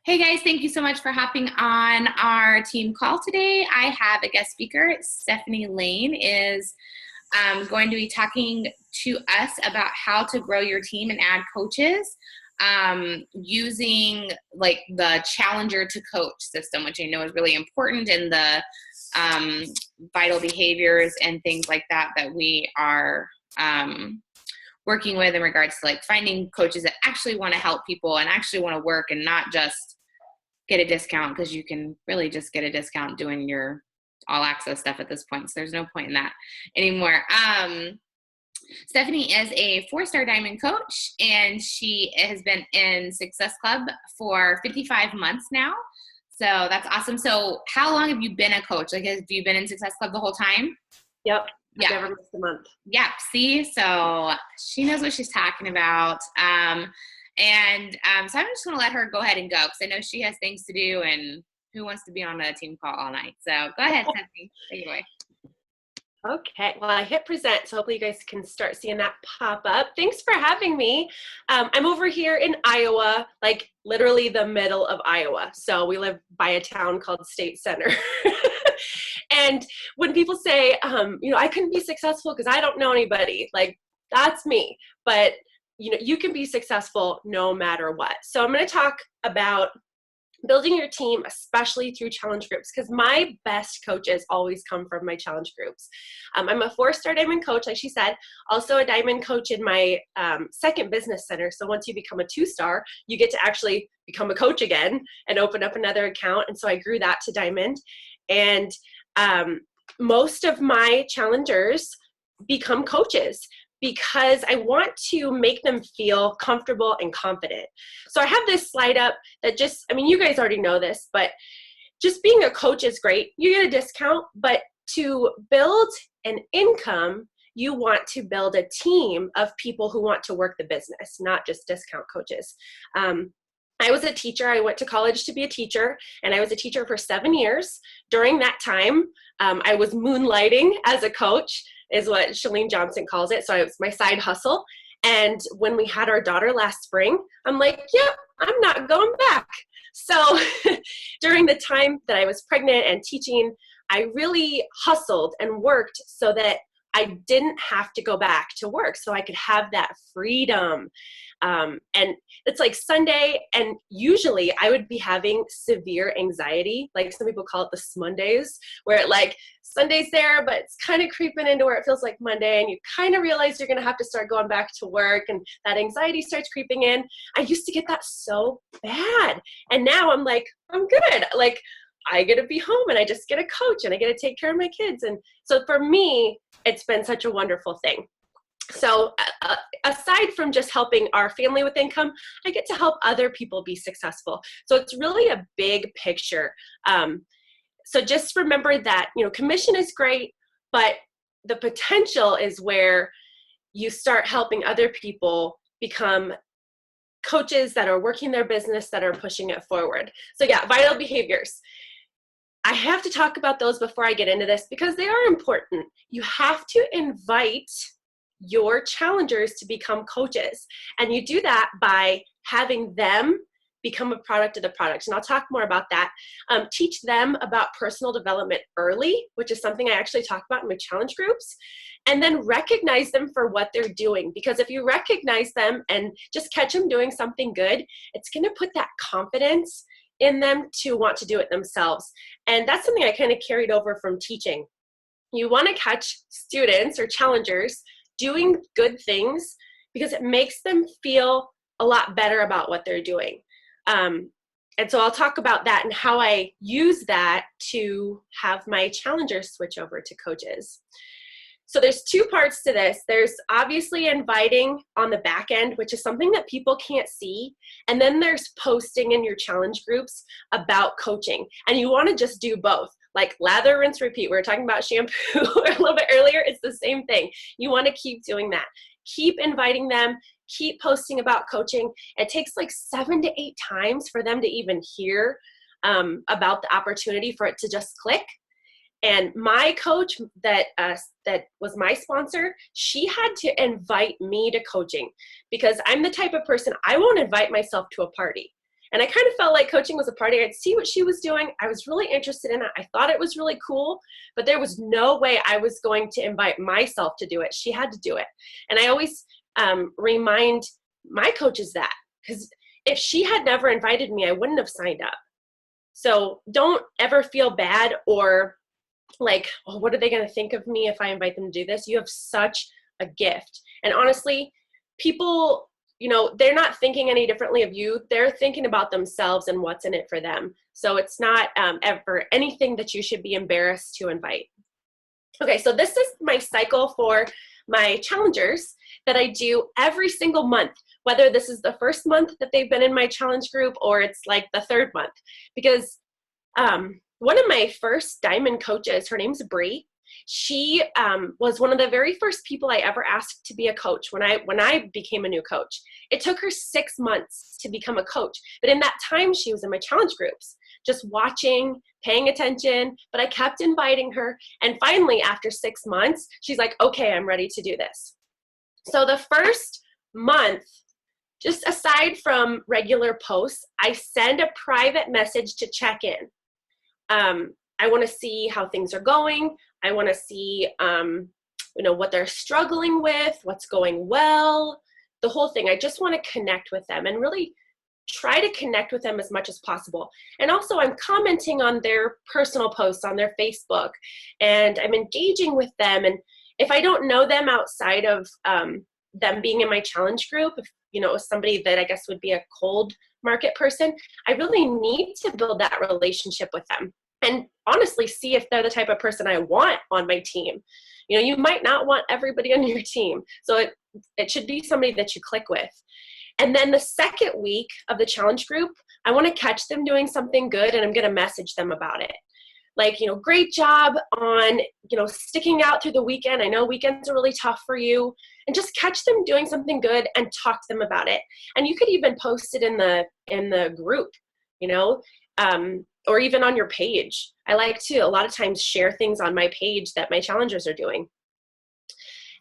Hey guys, thank you so much for hopping on our team call today. I have a guest speaker. Stephanie Lane is going to be talking to us about how to grow your team and add coaches using like the challenger to coach system, which I know is really important in the vital behaviors and things like that we are working with in regards to like finding coaches that actually want to help people and actually want to work and not just get a discount, because you can really just get a discount doing your all access stuff at this point. So there's no point in that anymore. Stephanie is a 4-star diamond coach, and she has been in Success Club for 55 months now. So that's awesome. So how long have you been a coach? Like, have you been in Success Club the whole time? Yep. Yeah. Never missed a month. Yeah. See, so she knows what she's talking about. So I'm just going to let her go ahead and go, because I know she has things to do, and who wants to be on a team call all night? So go ahead, Stephanie. Take it away. Okay, well, I hit present, so hopefully you guys can start seeing that pop up. Thanks for having me. I'm over here in Iowa, like literally the middle of Iowa. So we live by a town called State Center. And when people say, I couldn't be successful because I don't know anybody, like that's me. But you can be successful no matter what. So I'm going to talk about building your team, especially through challenge groups, because my best coaches always come from my challenge groups. I'm a 4-star diamond coach, like she said, also a diamond coach in my second business center. So once you become a 2-star, you get to actually become a coach again and open up another account. And so I grew that to diamond. And most of my challengers become coaches, because I want to make them feel comfortable and confident. So I have this slide up that you guys already know this, but just being a coach is great. You get a discount, but to build an income, you want to build a team of people who want to work the business, not just discount coaches. I was a teacher. I went to college to be a teacher, and I was a teacher for 7 years. During that time, I was moonlighting as a coach, is what Chalene Johnson calls it. So it was my side hustle. And when we had our daughter last spring, I'm like, yep, I'm not going back. So during the time that I was pregnant and teaching, I really hustled and worked so that I didn't have to go back to work, so I could have that freedom. And it's like Sunday, and usually I would be having severe anxiety. Like some people call it the Smondays, where it like Sunday's there, but it's kind of creeping into where it feels like Monday, and you kind of realize you're going to have to start going back to work, and that anxiety starts creeping in. I used to get that so bad. And now I'm like, I'm good. Like, I get to be home and I just get a coach and I get to take care of my kids. And so for me, it's been such a wonderful thing. So aside from just helping our family with income, I get to help other people be successful. So it's really a big picture. So just remember that, commission is great, but the potential is where you start helping other people become coaches that are working their business, that are pushing it forward. So yeah, vital behaviors. I have to talk about those before I get into this, because they are important. You have to invite your challengers to become coaches. And you do that by having them become a product of the product. And I'll talk more about that. Teach them about personal development early, which is something I actually talk about in my challenge groups. And then recognize them for what they're doing. Because if you recognize them and just catch them doing something good, it's going to put that confidence in them to want to do it themselves. And that's something I kind of carried over from teaching. You want to catch students or challengers doing good things, because it makes them feel a lot better about what they're doing. And so I'll talk about that and how I use that to have my challengers switch over to coaches. So there's 2 parts to this. There's obviously inviting on the back end, which is something that people can't see. And then there's posting in your challenge groups about coaching. And you want to just do both, like lather, rinse, repeat. We were talking about shampoo a little bit earlier. It's the same thing. You want to keep doing that. Keep inviting them. Keep posting about coaching. It takes like 7 to 8 times for them to even hear about the opportunity for it to just click. And my coach that was my sponsor, she had to invite me to coaching, because I'm the type of person, I won't invite myself to a party. And I kind of felt like coaching was a party. I'd see what she was doing. I was really interested in it. I thought it was really cool, but there was no way I was going to invite myself to do it. She had to do it. And I always remind my coaches that, because if she had never invited me, I wouldn't have signed up. So don't ever feel bad or like, oh, what are they going to think of me if I invite them to do this? You have such a gift. And honestly, people, you know, they're not thinking any differently of you. They're thinking about themselves and what's in it for them. So it's not ever anything that you should be embarrassed to invite. Okay, so this is my cycle for my challengers that I do every single month, whether this is the first month that they've been in my challenge group or it's like the third month. Because one of my first diamond coaches, her name's Bree. She was one of the very first people I ever asked to be a coach when I became a new coach. It took her 6 months to become a coach. But in that time, she was in my challenge groups, just watching, paying attention, but I kept inviting her. And finally, after 6 months, she's like, okay, I'm ready to do this. So the first month, just aside from regular posts, I send a private message to check in. I want to see how things are going. I want to see, what they're struggling with, what's going well, the whole thing. I just want to connect with them and really try to connect with them as much as possible. And also I'm commenting on their personal posts on their Facebook, and I'm engaging with them. And if I don't know them outside of them being in my challenge group, if somebody that I guess would be a cold market person, I really need to build that relationship with them and honestly see if they're the type of person I want on my team. You might not want everybody on your team, so it should be somebody that you click with. And then the second week of the challenge group, I want to catch them doing something good, and I'm going to message them about it. Like, great job on, sticking out through the weekend. I know weekends are really tough for you. And just catch them doing something good and talk to them about it. And you could even post it in the group, or even on your page. I like to, a lot of times, share things on my page that my challengers are doing.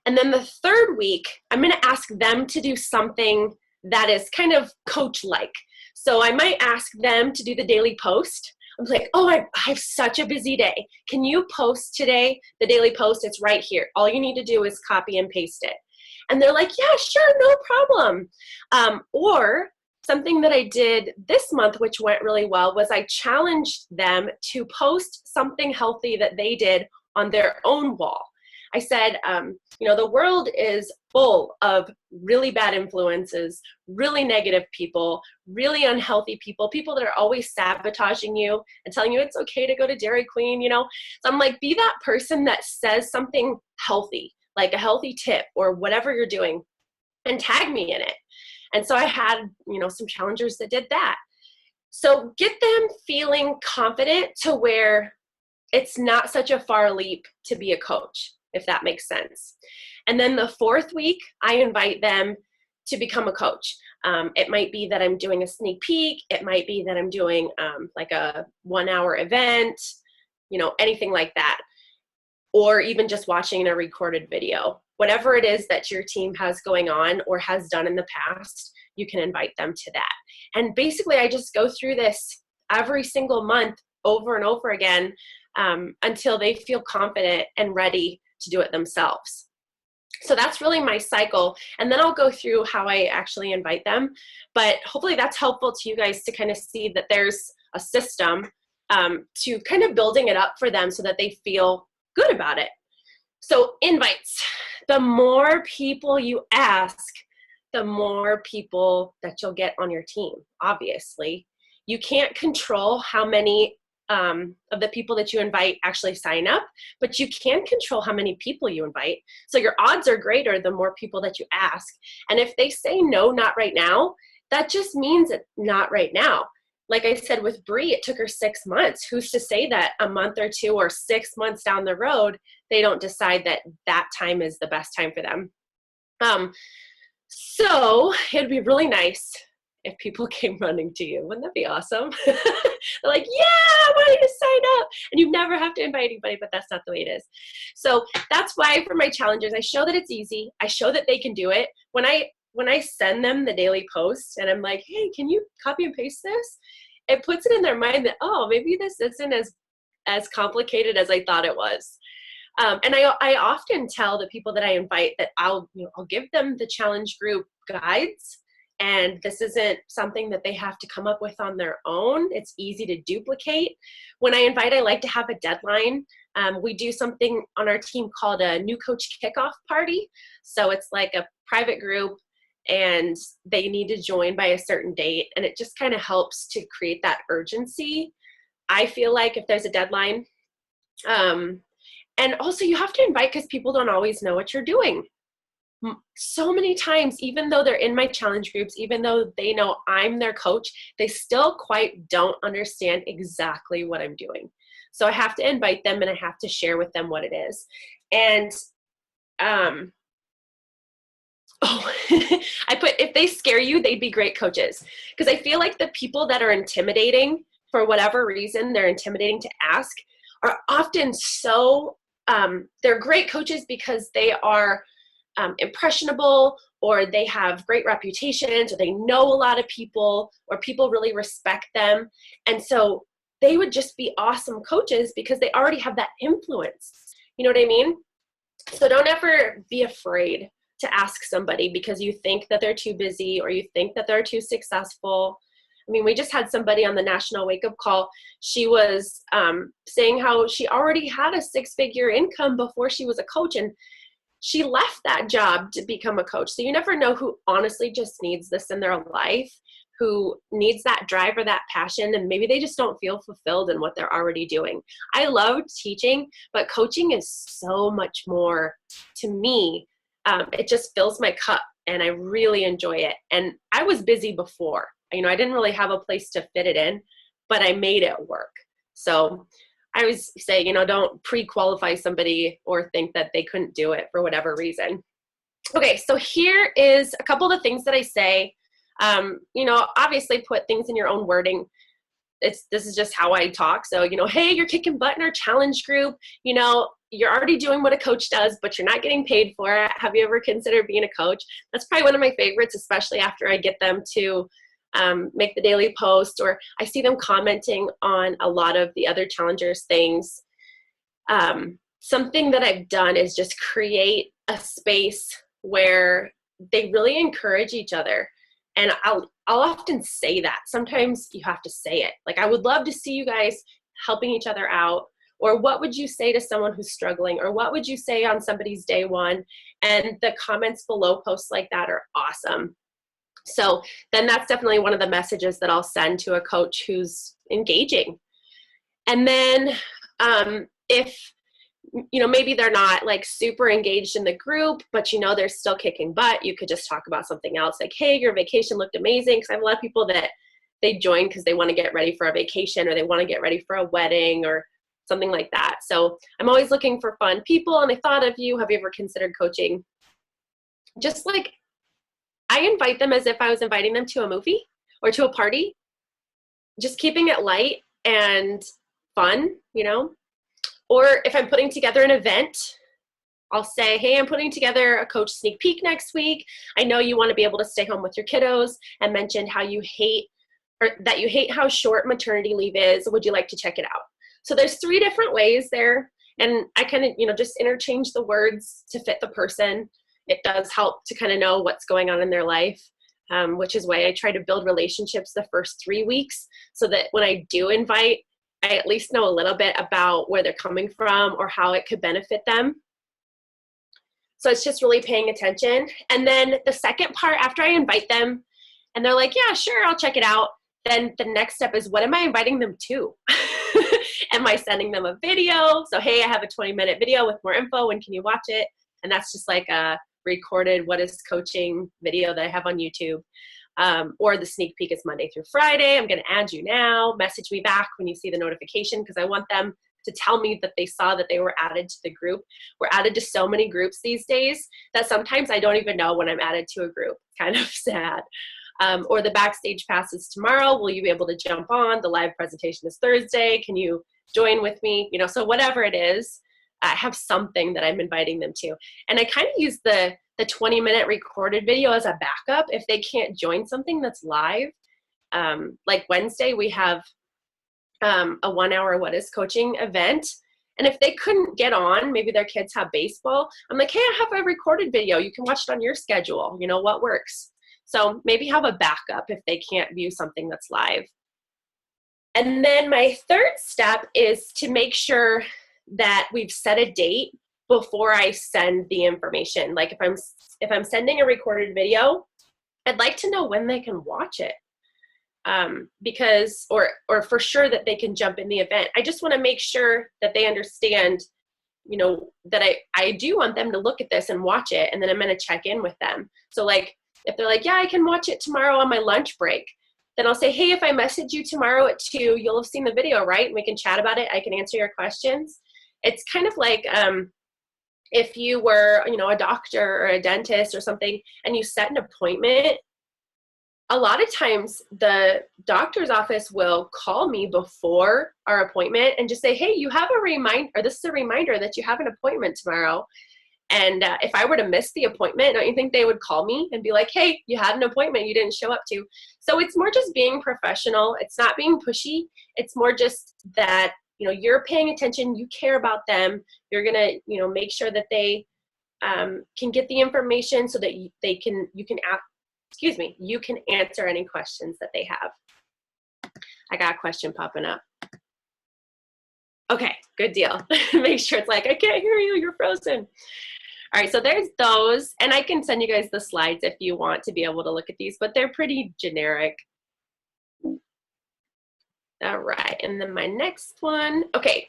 And then the third week, I'm going to ask them to do something that is kind of coach-like. So I might ask them to do the daily post. I'm like, oh, I have such a busy day. Can you post today the daily post? It's right here. All you need to do is copy and paste it. And they're like, yeah, sure, no problem. Or something that I did this month, which went really well, was I challenged them to post something healthy that they did on their own wall. I said, the world is full of really bad influences, really negative people, really unhealthy people, people that are always sabotaging you and telling you it's okay to go to Dairy Queen, So I'm like, be that person that says something healthy, like a healthy tip or whatever you're doing, and tag me in it. And so I had, some challengers that did that. So get them feeling confident to where it's not such a far leap to be a coach, if that makes sense. And then the fourth week, I invite them to become a coach. It might be that I'm doing a sneak peek. It might be that I'm doing like a 1-hour event, anything like that. Or even just watching a recorded video. Whatever it is that your team has going on or has done in the past, you can invite them to that. And basically, I just go through this every single month over and over again until they feel confident and ready to do it themselves. So that's really my cycle. And then I'll go through how I actually invite them. But hopefully that's helpful to you guys to kind of see that there's a system to kind of building it up for them so that they feel good about it. So invites, the more people you ask, the more people that you'll get on your team, obviously. You can't control how many of the people that you invite actually sign up, but you can control how many people you invite. So your odds are greater the more people that you ask. And if they say no, not right now, that just means it's not right now. Like I said with Bree, it took her 6 months. Who's to say that a month or two or 6 months down the road, they don't decide that that time is the best time for them? So it'd be really nice if people came running to you. Wouldn't that be awesome? They're like, yeah, I want you to sign up. And you never have to invite anybody, but that's not the way it is. So that's why for my challengers, I show that it's easy. I show that they can do it. When I when I send them the daily post and I'm like, hey, can you copy and paste this? It puts it in their mind that, oh, maybe this isn't as complicated as I thought it was. And I often tell the people that I invite that I'll give them the challenge group guides, and this isn't something that they have to come up with on their own. It's easy to duplicate. When I invite, I like to have a deadline. We do something on our team called a new coach kickoff party. So it's like a private group and they need to join by a certain date. And it just kind of helps to create that urgency. I feel like if there's a deadline, and also you have to invite because people don't always know what you're doing. So many times, even though they're in my challenge groups, even though they know I'm their coach, they still quite don't understand exactly what I'm doing. So I have to invite them and I have to share with them what it is. And I put, if they scare you, they'd be great coaches. Because I feel like the people that are intimidating, for whatever reason, they're intimidating to ask, are often so, they're great coaches because they are impressionable, or they have great reputations, or they know a lot of people, or people really respect them. And so they would just be awesome coaches because they already have that influence. You know what I mean? So don't ever be afraid to ask somebody because you think that they're too busy or you think that they're too successful. I mean, we just had somebody on the National Wake Up Call. She was saying how she already had a 6-figure income before she was a coach, and she left that job to become a coach. So you never know who honestly just needs this in their life, who needs that drive or that passion, and maybe they just don't feel fulfilled in what they're already doing. I love teaching, but coaching is so much more to me. It just fills my cup and I really enjoy it. And I was busy before. I didn't really have a place to fit it in, but I made it work. So I always say, don't pre-qualify somebody or think that they couldn't do it for whatever reason. Okay, so here is a couple of the things that I say. Obviously put things in your own wording. This is just how I talk. So, hey, you're kicking butt in our challenge group. You're already doing what a coach does, but you're not getting paid for it. Have you ever considered being a coach? That's probably one of my favorites, especially after I get them to make the daily post, or I see them commenting on a lot of the other challengers things. Something that I've done is just create a space where they really encourage each other. And I'll often say that. Sometimes you have to say it. Like, I would love to see you guys helping each other out. Or what would you say to someone who's struggling? Or what would you say on somebody's day one? And the comments below posts like that are awesome. So then that's definitely one of the messages that I'll send to a coach who's engaging. And then if maybe they're not like super engaged in the group, but they're still kicking butt, you could just talk about something else, like, hey, your vacation looked amazing. Because I have a lot of people that they join because they want to get ready for a vacation, or they want to get ready for a wedding or something like that. So I'm always looking for fun people, and I thought of you. Have you ever considered coaching? Just like, I invite them as if I was inviting them to a movie or to a party, just keeping it light and fun, Or if I'm putting together an event, I'll say, hey, I'm putting together a coach sneak peek next week. I know you want to be able to stay home with your kiddos, and mentioned how you hate how short maternity leave is. Would you like to check it out? So there's 3 different ways there. And I kind of, just interchange the words to fit the person. It does help to kind of know what's going on in their life, which is why I try to build relationships the first 3 weeks, so that when I do invite, I at least know a little bit about where they're coming from or how it could benefit them. So it's just really paying attention. And then the second part, after I invite them and they're like, yeah, sure, I'll check it out. Then the next step is, what am I inviting them to? Am I sending them a video? So, hey, I have a 20-minute video with more info. When can you watch it? And that's just like a recorded What is Coaching video that I have on YouTube. Or the sneak peek is Monday through Friday. I'm going to add you now. Message me back when you see the notification, because I want them to tell me that they saw that they were added to the group. We're added to so many groups these days that sometimes I don't even know when I'm added to a group. Kind of sad. Or the backstage pass is tomorrow. Will you be able to jump on? The live presentation is Thursday. Can you join with me? So whatever it is, I have something that I'm inviting them to. And I kind of use the the 20-minute recorded video as a backup if they can't join something that's live. Like Wednesday, we have a 1 hour What Is Coaching event. And if they couldn't get on, maybe their kids have baseball, I'm like, hey, I have a recorded video. You can watch it on your schedule. You know, what works? So maybe have a backup if they can't view something that's live. And then my third step is to make sure that we've set a date before I send the information. Like if I'm sending a recorded video, I'd like to know when they can watch it. Because, or for sure that they can jump in the event. I just want to make sure that they understand, you know, that I do want them to look at this and watch it, and then I'm going to check in with them. So like, if they're like, yeah, I can watch it tomorrow on my lunch break, then I'll say, hey, if I message you tomorrow at 2, you'll have seen the video, right? And we can chat about it. I can answer your questions. It's kind of like, if you were, you know, a doctor or a dentist or something, and you set an appointment, a lot of times the doctor's office will call me before our appointment and just say, hey, you have a reminder, or this is a reminder that you have an appointment tomorrow. And if I were to miss the appointment, don't you think they would call me and be like, hey, you had an appointment you didn't show up to? So it's more just being professional. It's not being pushy. It's more just that, you know, you're paying attention, you care about them. You're going to, you know, make sure that they can get the information so that you can answer any questions that they have. I got a question popping up. Okay, good deal. Make sure it's like, I can't hear you, you're frozen. All right, so there's those, and I can send you guys the slides if you want to be able to look at these, but they're pretty generic. All right, and then my next one, okay.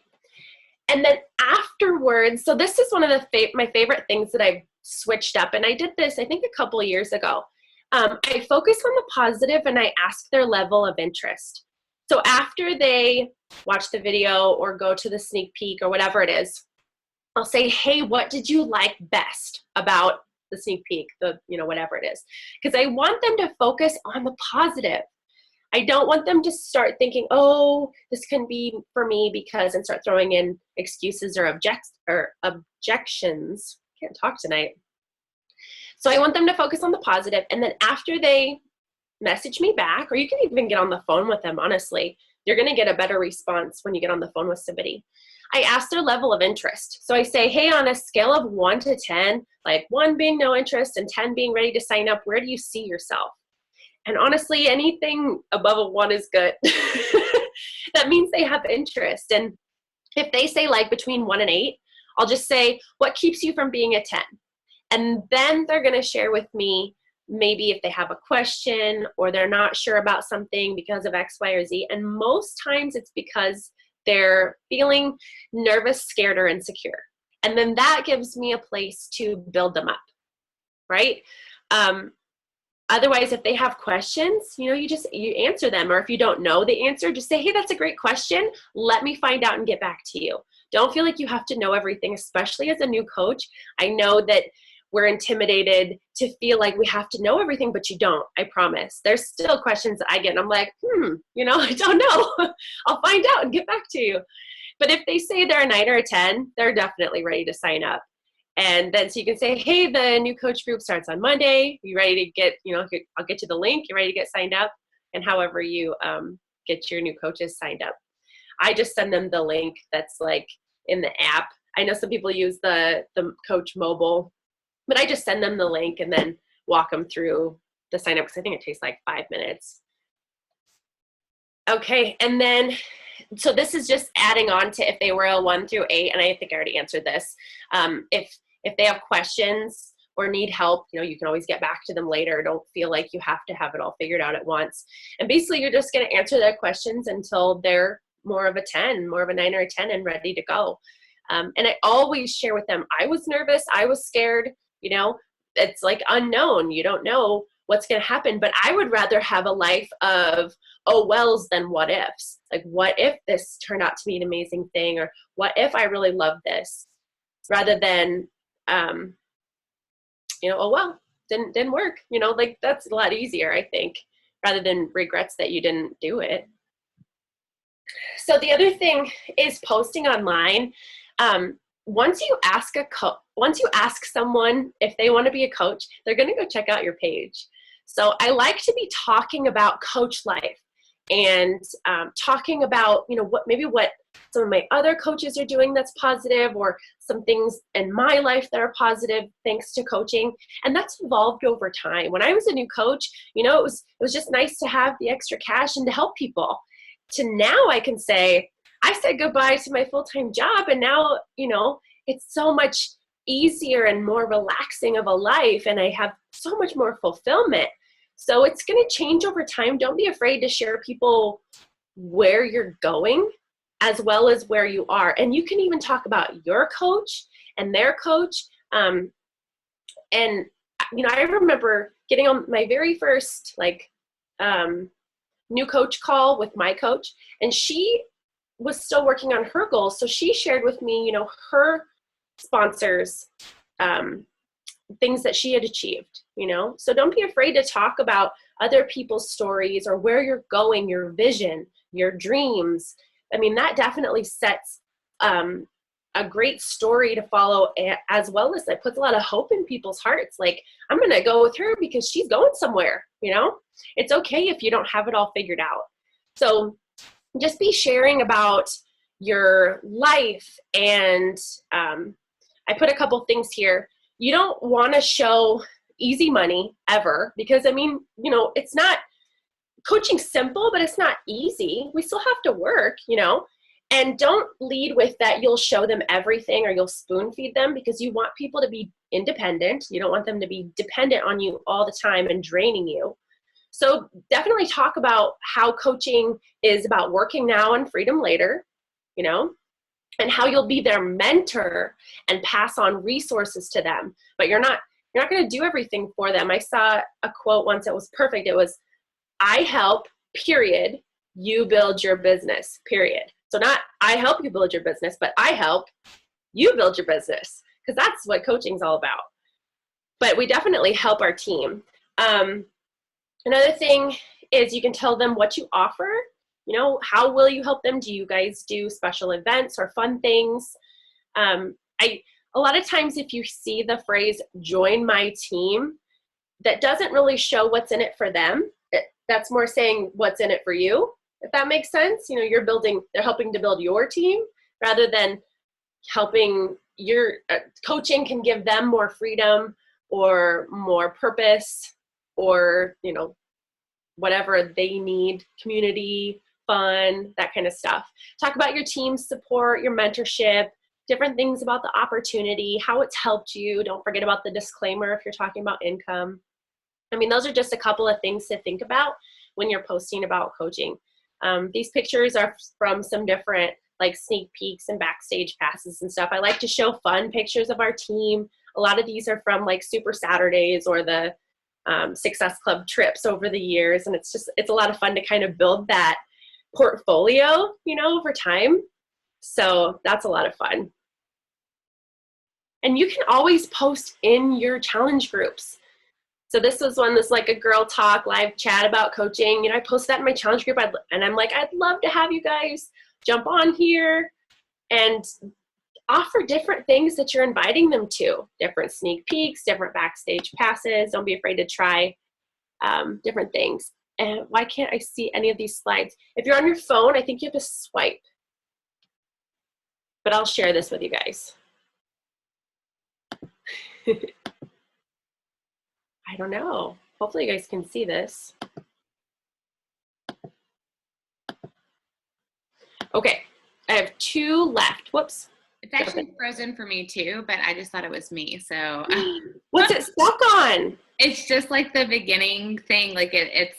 And then afterwards, so this is one of the my favorite things that I've switched up, and I did this, I think, a couple of years ago. I focus on the positive and I ask their level of interest. So after they watch the video or go to the sneak peek or whatever it is, I'll say, hey, what did you like best about the sneak peek, whatever it is? Because I want them to focus on the positive. I don't want them to start thinking, oh, this can be for me because, and start throwing in excuses or objections. Can't talk tonight. So I want them to focus on the positive, and then after they message me back, or you can even get on the phone with them, honestly, you're going to get a better response when you get on the phone with somebody. I ask their level of interest. So I say, hey, on a scale of 1 to 10, like 1 being no interest and 10 being ready to sign up, where do you see yourself? And honestly, anything above a 1 is good. That means they have interest. And if they say like between 1 and 8, I'll just say, what keeps you from being a 10? And then they're going to share with me maybe if they have a question or they're not sure about something because of X, Y, or Z. And most times it's because they're feeling nervous, scared, or insecure. And then that gives me a place to build them up, right? Otherwise, if they have questions, you answer them. Or if you don't know the answer, just say, hey, that's a great question. Let me find out and get back to you. Don't feel like you have to know everything, especially as a new coach. I know that we're intimidated to feel like we have to know everything, but you don't, I promise. There's still questions that I get and I'm like, I don't know. I'll find out and get back to you. But if they say they're a 9 or a 10, they're definitely ready to sign up. And then so you can say, hey, the new coach group starts on Monday. You ready to get, I'll get you the link. You ready to get signed up? And however you get your new coaches signed up. I just send them the link that's like in the app. I know some people use the Coach Mobile, but I just send them the link and then walk them through the sign up because I think it takes like 5 minutes. Okay, and then, so this is just adding on to if they were a 1 through 8, and I think I already answered this. If they have questions or need help, you can always get back to them later. Don't feel like you have to have it all figured out at once. And basically, you're just going to answer their questions until they're more of a 10, more of a 9 or a 10 and ready to go. And I always share with them, I was nervous, I was scared, it's like unknown. You don't know what's going to happen, but I would rather have a life of oh wells than what ifs. Like, what if this turned out to be an amazing thing? Or what if I really love this? Rather than, oh well, didn't work. Like that's a lot easier, I think, rather than regrets that you didn't do it. So the other thing is posting online. once you ask someone if they want to be a coach, they're going to go check out your page. So I like to be talking about coach life and talking about, what some of my other coaches are doing that's positive, or some things in my life that are positive thanks to coaching. And that's evolved over time. When I was a new coach, it was just nice to have the extra cash and to help people. To now I can say, I said goodbye to my full-time job, and now, it's so much easier and more relaxing of a life, and I have so much more fulfillment. So it's going to change over time. Don't be afraid to share people where you're going as well as where you are. And you can even talk about your coach and their coach. And, I remember getting on my very first new coach call with my coach, and she was still working on her goals. So she shared with me, her sponsors, things that she had achieved, So don't be afraid to talk about other people's stories or where you're going, your vision, your dreams. I mean, that definitely sets a great story to follow, as well as that puts a lot of hope in people's hearts. Like, I'm going to go with her because she's going somewhere, It's okay if you don't have it all figured out. So just be sharing about your life. And I put a couple things here. You don't want to show easy money ever, because it's not, coaching's simple, but it's not easy. We still have to work, and don't lead with that you'll show them everything or you'll spoon feed them, because you want people to be independent. You don't want them to be dependent on you all the time and draining you. So definitely talk about how coaching is about working now and freedom later, and how you'll be their mentor and pass on resources to them. But you're not going to do everything for them. I saw a quote once that was perfect. It was, I help, period, you build your business, period. So not I help you build your business, but I help you build your business, because that's what coaching's all about. But we definitely help our team. Another thing is you can tell them what you offer. How will you help them? Do you guys do special events or fun things? A lot of times if you see the phrase, join my team, that doesn't really show what's in it for them. That's more saying what's in it for you, if that makes sense. They're helping to build your team rather than helping your coaching can give them more freedom or more purpose, or, whatever they need, community, fun, that kind of stuff. Talk about your team support, your mentorship, different things about the opportunity, how it's helped you. Don't forget about the disclaimer if you're talking about income. Those are just a couple of things to think about when you're posting about coaching. These pictures are from some different sneak peeks and backstage passes and stuff. I like to show fun pictures of our team. A lot of these are from Super Saturdays or the Success Club trips over the years. And it's a lot of fun to kind of build that portfolio, over time. So that's a lot of fun. And you can always post in your challenge groups. So this was one that's like a girl talk live chat about coaching. I posted that in my challenge group, and I'm like, I'd love to have you guys jump on here and offer different things that you're inviting them to, different sneak peeks, different backstage passes. Don't be afraid to try different things. And why can't I see any of these slides? If you're on your phone, I think you have to swipe. But I'll share this with you guys. I don't know. Hopefully you guys can see this. Okay, I have 2 left. Whoops. It's actually frozen for me too, but I just thought it was me. So what's it stuck on? It's just like the beginning thing. It's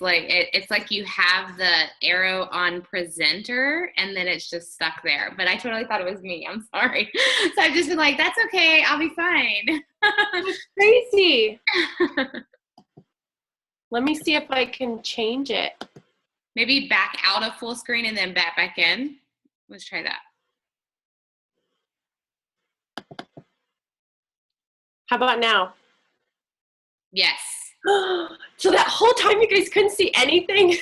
like you have the arrow on presenter and then it's just stuck there. But I totally thought it was me. I'm sorry. So I've just been like, that's okay. I'll be fine. That's crazy. Let me see if I can change it. Maybe back out of full screen and then back in. Let's try that. How about now? Yes. So that whole time you guys couldn't see anything?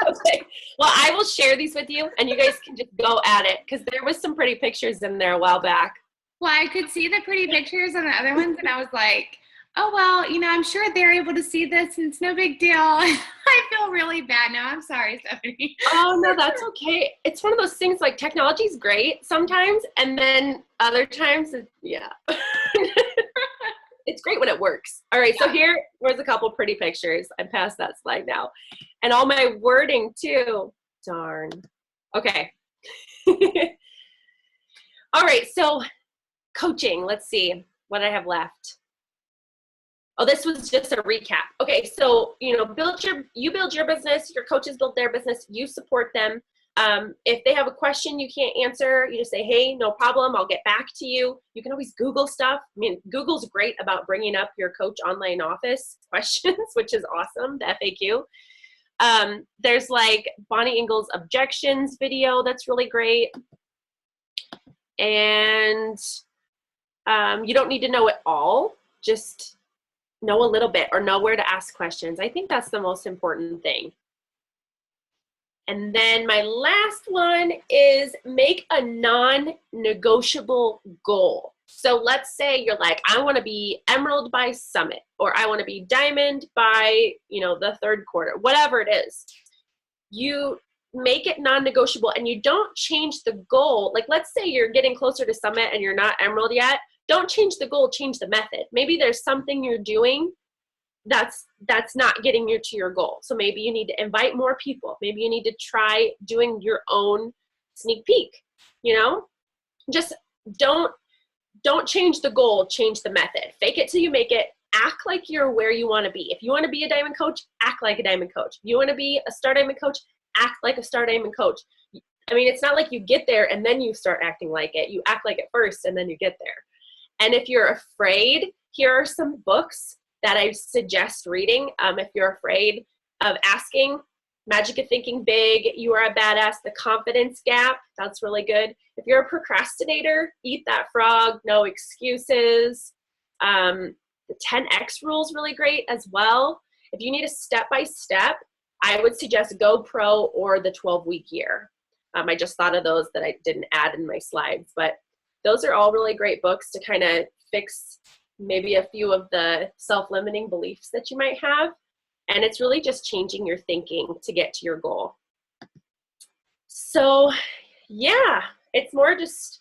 Okay. Well, I will share these with you and you guys can just go at it, because there was some pretty pictures in there a while back. Well, I could see the pretty pictures on the other ones, and I was like, oh, well, I'm sure they're able to see this, and it's no big deal. I feel really bad now. I'm sorry, Stephanie. Oh, no, that's okay. It's one of those things, like, technology is great sometimes, and then other times, yeah. It's great when it works. All right, so here was a couple pretty pictures. I'm past that slide now. And all my wording, too. Darn. Okay. All right, so coaching. Let's see what I have left. Oh, this was just a recap. Okay, so you build your business, your coaches build their business, you support them. If they have a question you can't answer, you just say, hey, no problem, I'll get back to you. You can always Google stuff. I mean, Google's great about bringing up your coach online office questions, which is awesome, the FAQ. There's like Bonnie Ingles objections video that's really great. And you don't need to know it all, just know a little bit or know where to ask questions. I think that's the most important thing. And then my last one is make a non-negotiable goal. So let's say you're like, I want to be Emerald by Summit, or I want to be Diamond by, the third quarter, whatever it is. You make it non-negotiable and you don't change the goal. Like, let's say you're getting closer to Summit and you're not Emerald yet. Don't change the goal, change the method. Maybe there's something you're doing that's not getting you to your goal. So maybe you need to invite more people. Maybe you need to try doing your own sneak peek, Just don't change the goal, change the method. Fake it till you make it. Act like you're where you want to be. If you want to be a diamond coach, act like a diamond coach. If you want to be a star diamond coach, act like a star diamond coach. I mean, it's not like you get there and then you start acting like it. You act like it first and then you get there. And if you're afraid, here are some books that I suggest reading. If you're afraid of asking, Magic of Thinking Big, You Are a Badass, The Confidence Gap, that's really good. If you're a procrastinator, Eat That Frog, No Excuses. The 10X Rule is really great as well. If you need a step-by-step, I would suggest GoPro or the 12-week year. I just thought of those that I didn't add in my slides, but those are all really great books to kind of fix maybe a few of the self-limiting beliefs that you might have. And it's really just changing your thinking to get to your goal. So yeah, it's more just,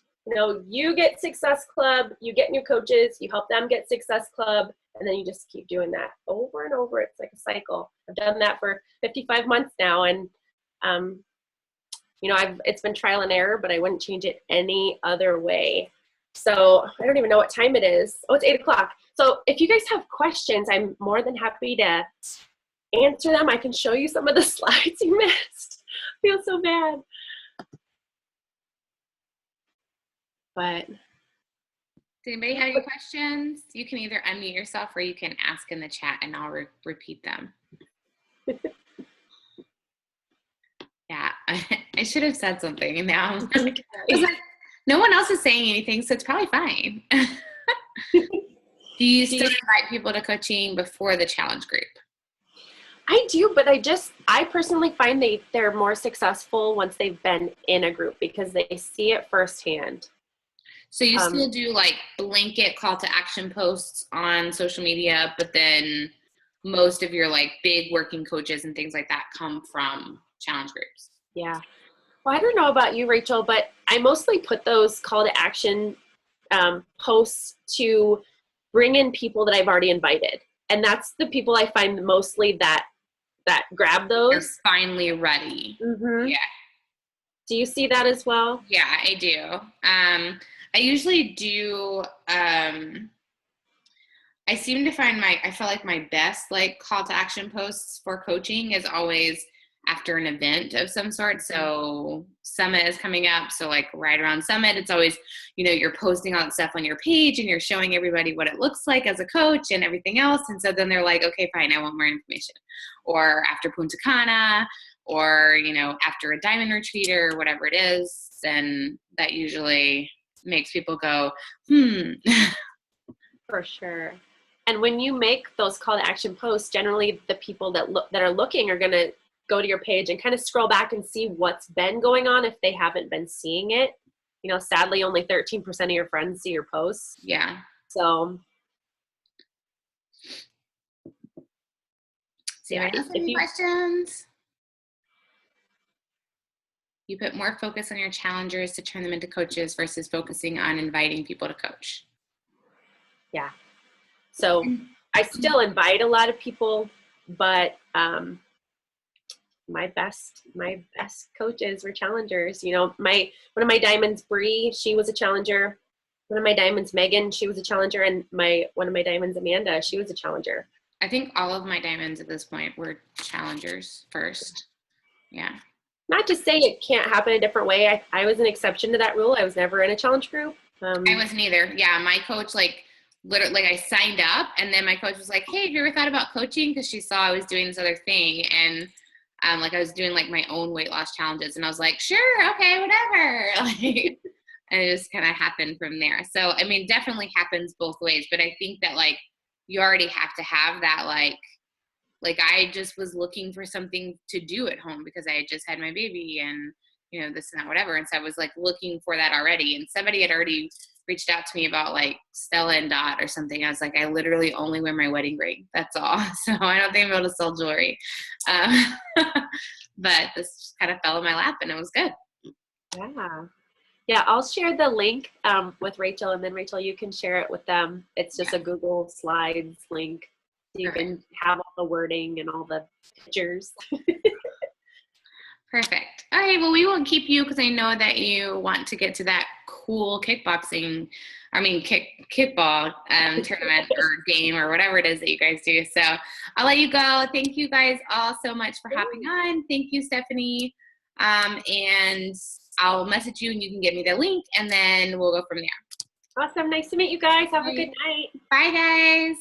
you get Success Club, you get new coaches, you help them get Success Club, and then you just keep doing that over and over. It's like a cycle. I've done that for 55 months now. And, it's been trial and error, but I wouldn't change it any other way. So I don't even know what time it is. Oh, it's 8:00. So if you guys have questions, I'm more than happy to answer them. I can show you some of the slides you missed. I feel so bad. But Does anybody have any questions? You can either unmute yourself or you can ask in the chat and I'll repeat them. Yeah, I should have said something and now no one else is saying anything, so it's probably fine. Do you still invite people to coaching before the challenge group? I do, but I personally find they're more successful once they've been in a group because they see it firsthand. So you still do like blanket call to action posts on social media, but then most of your like big working coaches and things like that come from challenge groups. Yeah. Well, I don't know about you, Rachel, but I mostly put those call to action posts to bring in people that I've already invited. And that's the people I find mostly that grab those. They're finally ready. Mm-hmm. Yeah. Do you see that as well? Yeah, I do. I usually do, I seem to find I feel like my best like call to action posts for coaching is always after an event of some sort. So Summit is coming up. So like right around Summit, it's always, you're posting all that stuff on your page and you're showing everybody what it looks like as a coach and everything else. And so then they're like, okay, fine, I want more information. Or after Punta Cana, or, after a diamond retreat or whatever it is, then that usually makes people go, For sure. And when you make those call to action posts, generally the people that are looking are going to go to your page and kind of scroll back and see what's been going on if they haven't been seeing it. sadly only 13% of your friends see your posts. Yeah. So See, anyone else have any questions? You put more focus on your challengers to turn them into coaches versus focusing on inviting people to coach. Yeah. So I still invite a lot of people, but my best coaches were challengers. One of my diamonds, Bree, she was a challenger. One of my diamonds, Megan, she was a challenger, and one of my diamonds, Amanda, she was a challenger. I think all of my diamonds at this point were challengers first. Yeah. Not to say it can't happen a different way. I was an exception to that rule. I was never in a challenge group. I wasn't either. Yeah, my coach, literally, I signed up, and then my coach was like, "Hey, have you ever thought about coaching?" Because she saw I was doing this other thing, and I was doing my own weight loss challenges, and I was like, "Sure, okay, whatever." And it just kind of happened from there. So I mean, definitely happens both ways, but I think that you already have to have that I just was looking for something to do at home because I had just had my baby and, this and that, whatever. And so I was looking for that already. And somebody had already reached out to me about Stella and Dot or something. I was like, I literally only wear my wedding ring. That's all. So I don't think I'm able to sell jewelry. But this kind of fell in my lap and it was good. Yeah. Yeah, I'll share the link with Rachel, and then Rachel, you can share it with them. It's just a Google Slides link. You can have all the wording and all the pictures. Perfect. All right. Well, we won't keep you because I know that you want to get to that cool kickball tournament or game or whatever it is that you guys do. So I'll let you go. Thank you guys all so much for hopping on. Thank you, Stephanie. And I'll message you and you can give me the link and then we'll go from there. Awesome. Nice to meet you guys. Have a good night. Bye, guys.